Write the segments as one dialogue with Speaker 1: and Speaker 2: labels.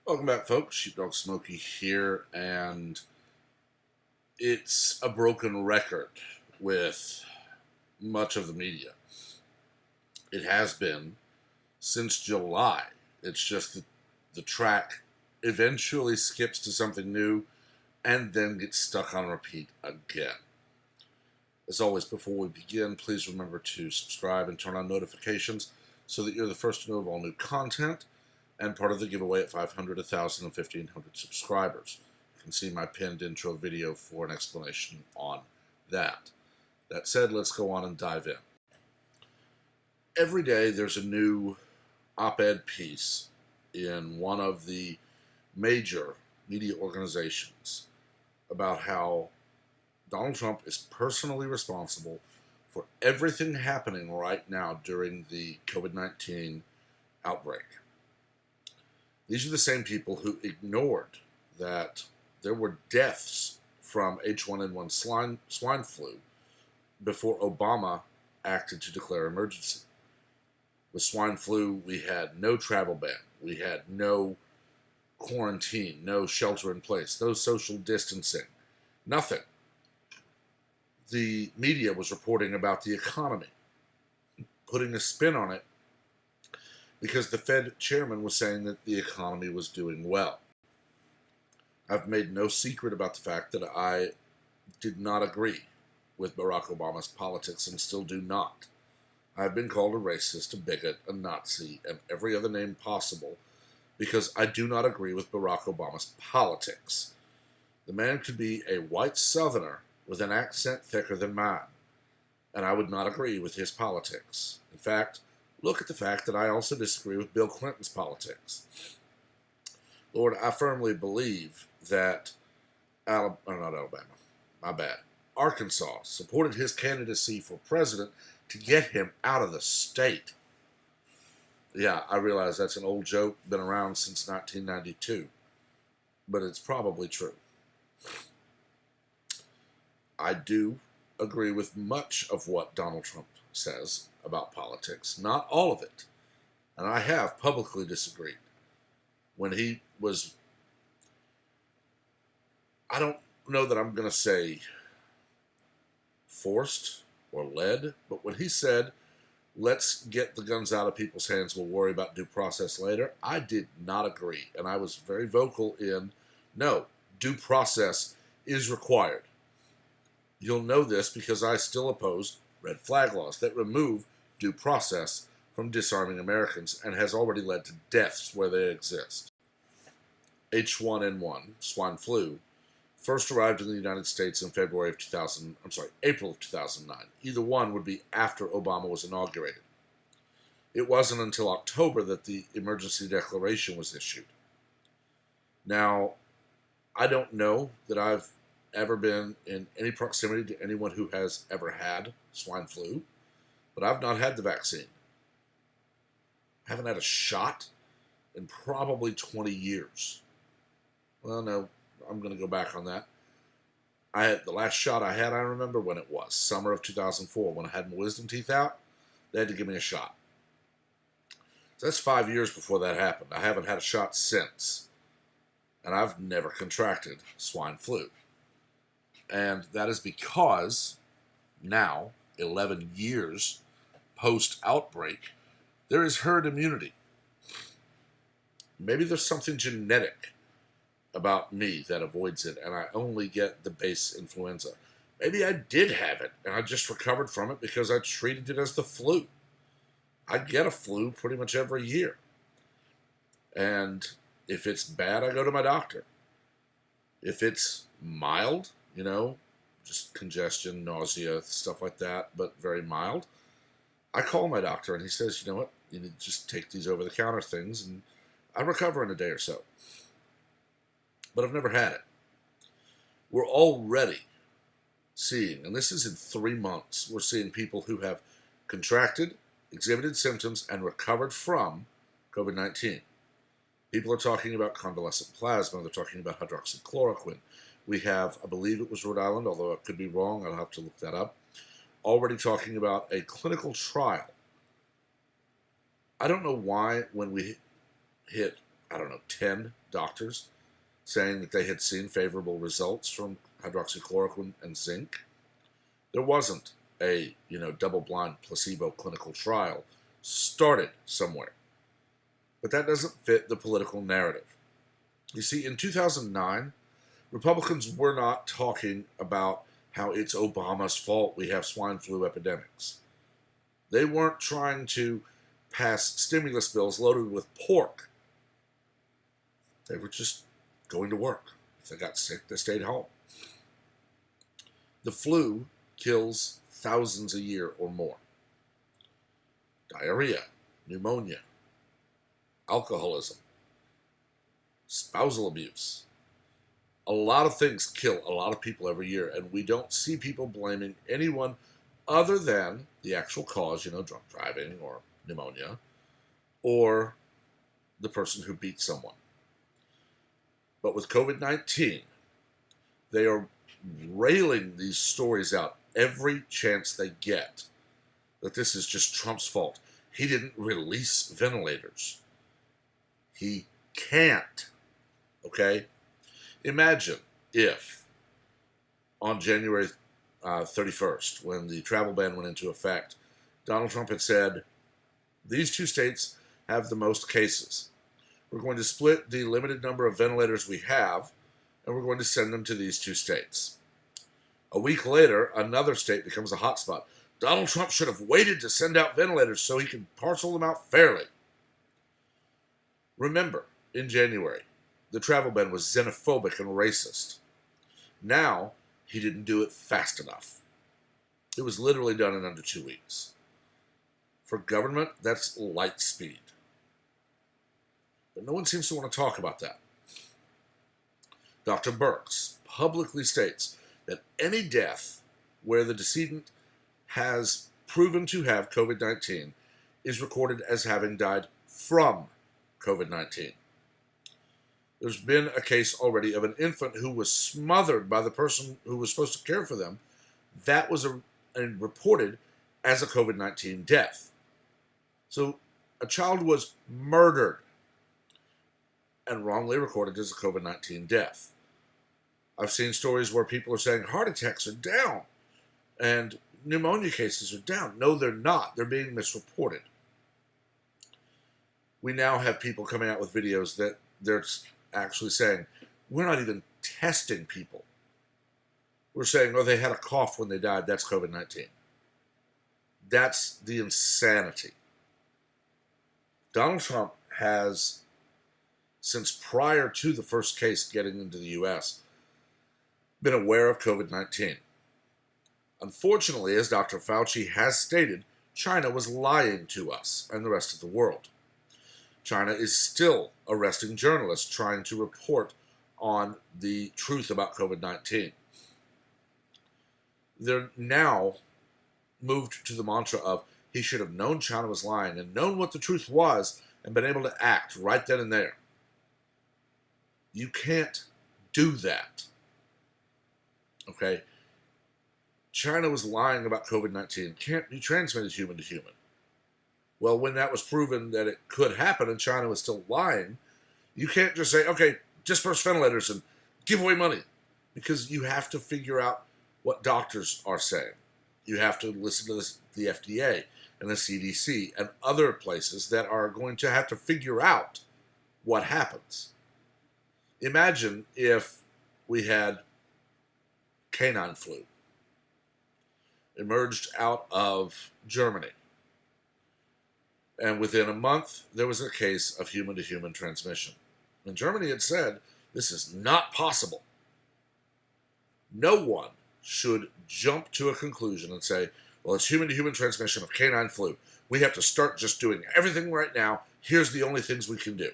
Speaker 1: Welcome back, folks. Sheepdog Smokey here, and it's a broken record with much of the media. It has been since July. It's just that the track eventually skips to something new and then gets stuck on repeat again. As always, before we begin, please remember to subscribe and turn on notifications so that you're the first to know of all new content and part of the giveaway at 500, 1,000, and 1,500 subscribers. You can see my pinned intro video for an explanation on that. That said, let's go on and dive in. Every day there's a new op-ed piece in one of the major media organizations about how Donald Trump is personally responsible for everything happening right now during the COVID-19 outbreak. These are the same people who ignored that there were deaths from H1N1 swine flu before Obama acted to declare emergency. With swine flu, we had no travel ban. We had no quarantine, no shelter in place, no social distancing, nothing. The media was reporting about the economy, putting a spin on it, because the Fed chairman was saying that the economy was doing well. I've made no secret about the fact that I did not agree with Barack Obama's politics and still do not. I've been called a racist, a bigot, a Nazi, and every other name possible because I do not agree with Barack Obama's politics. The man could be a white Southerner with an accent thicker than mine, and I would not agree with his politics. In fact, look at the fact that I also disagree with Bill Clinton's politics. Lord, I firmly believe that Arkansas supported his candidacy for president to get him out of the state. Yeah, I realize that's an old joke, been around since 1992, but it's probably true. I do agree with much of what Donald Trump says about politics, not all of it. And I have publicly disagreed. When he was, I don't know that I'm going to say forced or led, but when he said, let's get the guns out of people's hands, we'll worry about due process later, I did not agree. And I was very vocal in, no, due process is required. You'll know this because I still oppose red flag laws that remove due process from disarming Americans and has already led to deaths where they exist. H1N1, swine flu, first arrived in the United States in April of 2009. Either one would be after Obama was inaugurated. It wasn't until October that the emergency declaration was issued. Now, I don't know that I've ever been in any proximity to anyone who has ever had swine flu, but I've not had the vaccine. I haven't had a shot in probably 20 years. Well, no, I'm going to go back on that. The last shot I had, I remember when it was, summer of 2004, when I had my wisdom teeth out, they had to give me a shot. So that's 5 years before that happened. I haven't had a shot since, and I've never contracted swine flu. And that is because now, 11 years post-outbreak, there is herd immunity. Maybe there's something genetic about me that avoids it, and I only get the base influenza. Maybe I did have it, and I just recovered from it because I treated it as the flu. I get a flu pretty much every year. And if it's bad, I go to my doctor. If it's mild, just congestion, nausea, stuff like that, but very mild, I call my doctor and he says, you know what, you need to just take these over-the-counter things, and I recover in a day or so. But I've never had it. We're already seeing, and this is in 3 months, we're seeing people who have contracted, exhibited symptoms, and recovered from COVID-19. People are talking about convalescent plasma, they're talking about hydroxychloroquine. We have, I believe it was Rhode Island, although I could be wrong, I'll have to look that up, already talking about a clinical trial. I don't know why when we hit I don't know, 10 doctors saying that they had seen favorable results from hydroxychloroquine and zinc. There wasn't a, double-blind placebo clinical trial started somewhere. But that doesn't fit the political narrative. You see, in 2009, Republicans were not talking about how it's Obama's fault we have swine flu epidemics. They weren't trying to pass stimulus bills loaded with pork. They were just going to work. If they got sick, they stayed home. The flu kills thousands a year or more. Diarrhea, pneumonia, alcoholism, spousal abuse. A lot of things kill a lot of people every year, and we don't see people blaming anyone other than the actual cause, drunk driving or pneumonia, or the person who beat someone. But with COVID-19, they are railing these stories out every chance they get that this is just Trump's fault. He didn't release ventilators. He can't. Okay? Imagine if on January 31st, when the travel ban went into effect, Donald Trump had said, these two states have the most cases. We're going to split the limited number of ventilators we have, and we're going to send them to these two states. A week later, another state becomes a hotspot. Donald Trump should have waited to send out ventilators so he could parcel them out fairly. Remember, in January, the travel ban was xenophobic and racist. Now, he didn't do it fast enough. It was literally done in under 2 weeks. For government, that's light speed. But no one seems to want to talk about that. Dr. Burks publicly states that any death where the decedent has proven to have COVID-19 is recorded as having died from COVID-19. There's been a case already of an infant who was smothered by the person who was supposed to care for them. That was reported as a COVID-19 death. So a child was murdered and wrongly recorded as a COVID-19 death. I've seen stories where people are saying heart attacks are down and pneumonia cases are down. No, they're not. They're being misreported. We now have people coming out with videos that they're actually saying, we're not even testing people. We're saying, oh, they had a cough when they died. That's COVID-19. That's the insanity. Donald Trump has, since prior to the first case getting into the U.S., been aware of COVID-19. Unfortunately, as Dr. Fauci has stated, China was lying to us and the rest of the world. China is still arresting journalists trying to report on the truth about COVID-19. They're now moved to the mantra of he should have known China was lying and known what the truth was and been able to act right then and there. You can't do that. Okay? China was lying about COVID-19. Can't be transmitted human to human. Well, when that was proven that it could happen and China was still lying, you can't just say, okay, disperse ventilators and give away money. Because you have to figure out what doctors are saying. You have to listen to the FDA and the CDC and other places that are going to have to figure out what happens. Imagine if we had canine flu emerged out of Germany. And within a month, there was a case of human-to-human transmission. And Germany had said, this is not possible. No one should jump to a conclusion and say, well, it's human-to-human transmission of canine flu. We have to start just doing everything right now. Here's the only things we can do.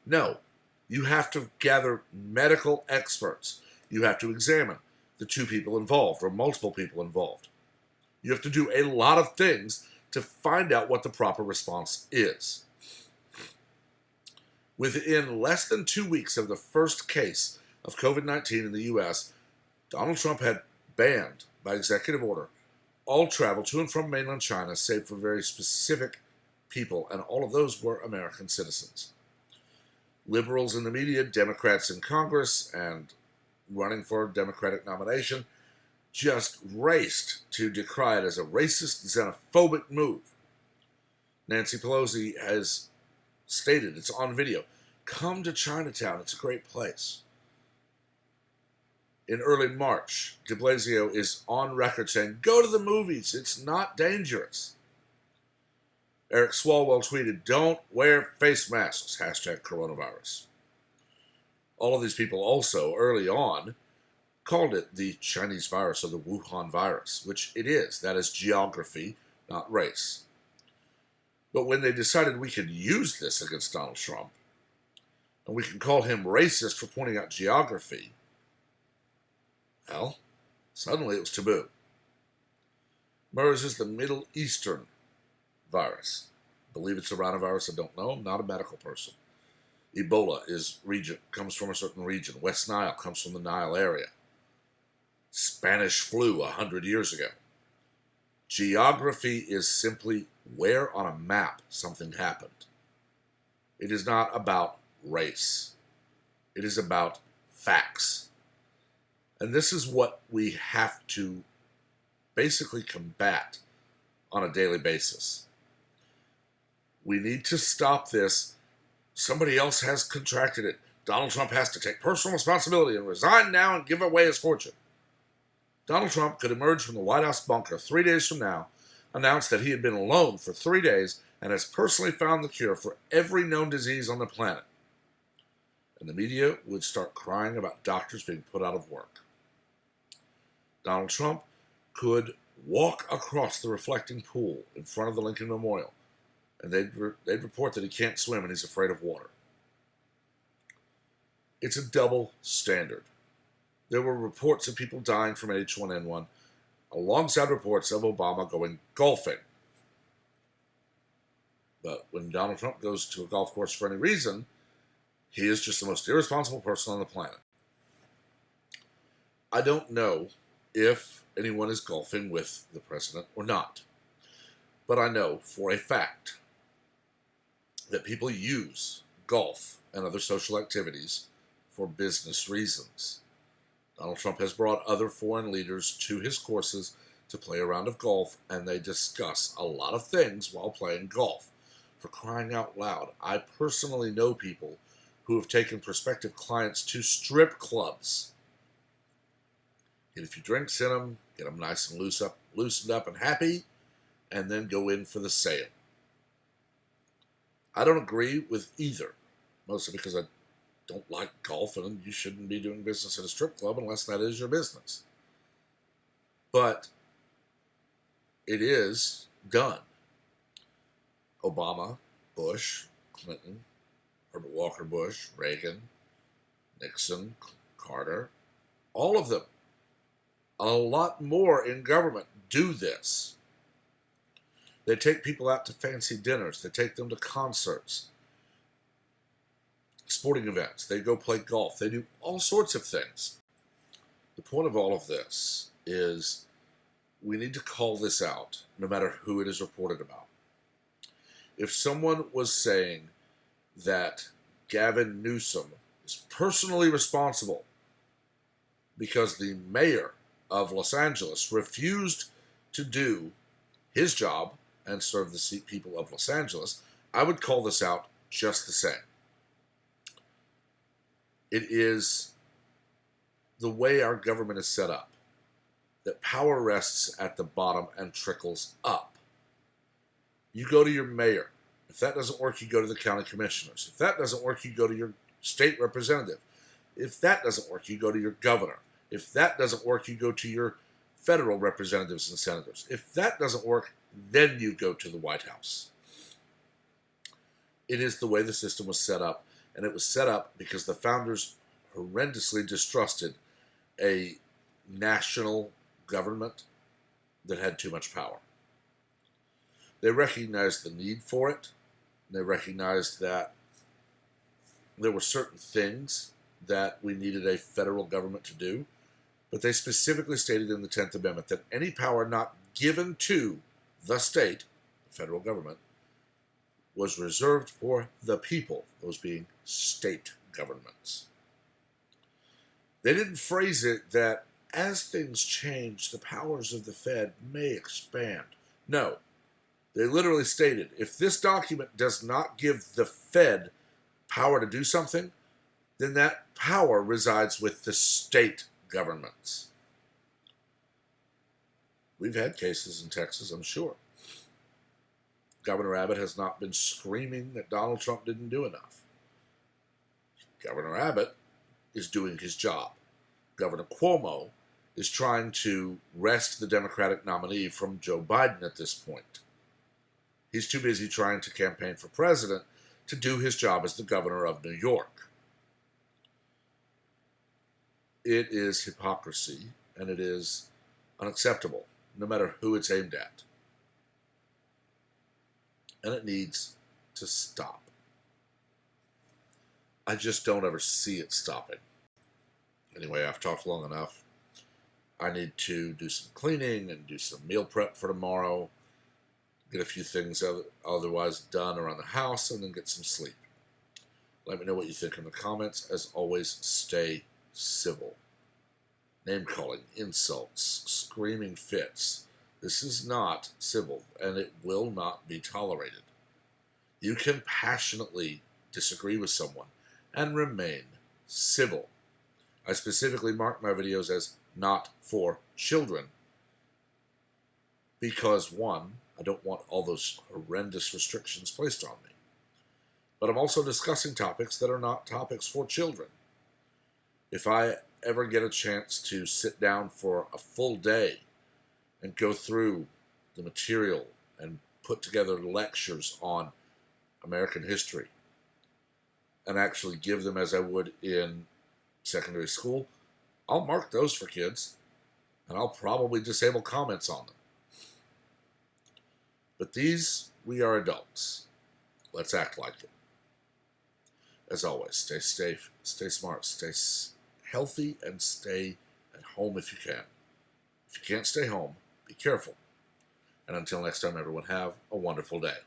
Speaker 1: No, you have to gather medical experts. You have to examine the two people involved or multiple people involved. You have to do a lot of things to find out what the proper response is. Within less than 2 weeks of the first case of COVID-19 in the U.S., Donald Trump had banned, by executive order, all travel to and from mainland China, save for very specific people, and all of those were American citizens. liberals in the media, Democrats in Congress, and running for a Democratic nomination just raced to decry it as a racist, xenophobic move. Nancy Pelosi has stated, it's on video, come to Chinatown, it's a great place. In early March, de Blasio is on record saying, go to the movies, it's not dangerous. Eric Swalwell tweeted, don't wear face masks, hashtag coronavirus. All of these people also, early on, called it the Chinese virus or the Wuhan virus, which it is. That is geography, not race. But when they decided we could use this against Donald Trump, and we can call him racist for pointing out geography, well, suddenly it was taboo. MERS is the Middle Eastern virus. I believe it's a rhinovirus, I don't know. I'm not a medical person. Ebola comes from a certain region. West Nile comes from the Nile area. Spanish flu 100 years ago. Geography is simply where on a map something happened. It is not about race. It is about facts. And this is what we have to basically combat on a daily basis. We need to stop this. Somebody else has contracted it. Donald Trump has to take personal responsibility and resign now and give away his fortune. Donald Trump could emerge from the White House bunker 3 days from now, announce that he had been alone for 3 days and has personally found the cure for every known disease on the planet. And the media would start crying about doctors being put out of work. Donald Trump could walk across the reflecting pool in front of the Lincoln Memorial, and they'd report that he can't swim and he's afraid of water. It's a double standard. There were reports of people dying from H1N1, alongside reports of Obama going golfing. But when Donald Trump goes to a golf course for any reason, he is just the most irresponsible person on the planet. I don't know if anyone is golfing with the president or not. But I know for a fact that people use golf and other social activities for business reasons. Donald Trump has brought other foreign leaders to his courses to play a round of golf, and they discuss a lot of things while playing golf. For crying out loud, I personally know people who have taken prospective clients to strip clubs. Get a few drinks in them, get them nice and loosened up and happy, and then go in for the sale. I don't agree with either, mostly because I don't like golf, and you shouldn't be doing business at a strip club unless that is your business. But it is done. Obama, Bush, Clinton, Herbert Walker Bush, Reagan, Nixon, Carter, all of them, a lot more in government do this. They take people out to fancy dinners. They take them to concerts, sporting events. They go play golf. They do all sorts of things. The point of all of this is we need to call this out, no matter who it is reported about. If someone was saying that Gavin Newsom is personally responsible because the mayor of Los Angeles refused to do his job and serve the people of Los Angeles, I would call this out just the same. It is the way our government is set up, that power rests at the bottom and trickles up. You go to your mayor. If that doesn't work, you go to the county commissioners. If that doesn't work, you go to your state representative. If that doesn't work, you go to your governor. If that doesn't work, you go to your federal representatives and senators. If that doesn't work, then you go to the White House. It is the way the system was set up, and it was set up because the founders horrendously distrusted a national government that had too much power. They recognized the need for it. They recognized that there were certain things that we needed a federal government to do, but they specifically stated in the 10th Amendment that any power not given to the state, the federal government, was reserved for the people, those being state governments. They didn't phrase it that as things change, the powers of the Fed may expand. No, they literally stated if this document does not give the Fed power to do something, then that power resides with the state governments. We've had cases in Texas, I'm sure. Governor Abbott has not been screaming that Donald Trump didn't do enough. Governor Abbott is doing his job. Governor Cuomo is trying to wrest the Democratic nominee from Joe Biden at this point. He's too busy trying to campaign for president to do his job as the governor of New York. It is hypocrisy, and it is unacceptable, no matter who it's aimed at. And it needs to stop. I just don't ever see it stopping. Anyway, I've talked long enough. I need to do some cleaning and do some meal prep for tomorrow. Get a few things otherwise done around the house, and then get some sleep. Let me know what you think in the comments. As always, stay civil. Name-calling, insults, screaming fits. This is not civil, and it will not be tolerated. You can passionately disagree with someone and remain civil. I specifically mark my videos as not for children because, one, I don't want all those horrendous restrictions placed on me. But I'm also discussing topics that are not topics for children. If I ever get a chance to sit down for a full day and go through the material and put together lectures on American history and actually give them as I would in secondary school, I'll mark those for kids, and I'll probably disable comments on them. But these, we are adults. Let's act like it. As always, stay safe, stay smart, stay healthy, and stay at home if you can. If you can't stay home, be careful. And until next time, everyone, have a wonderful day.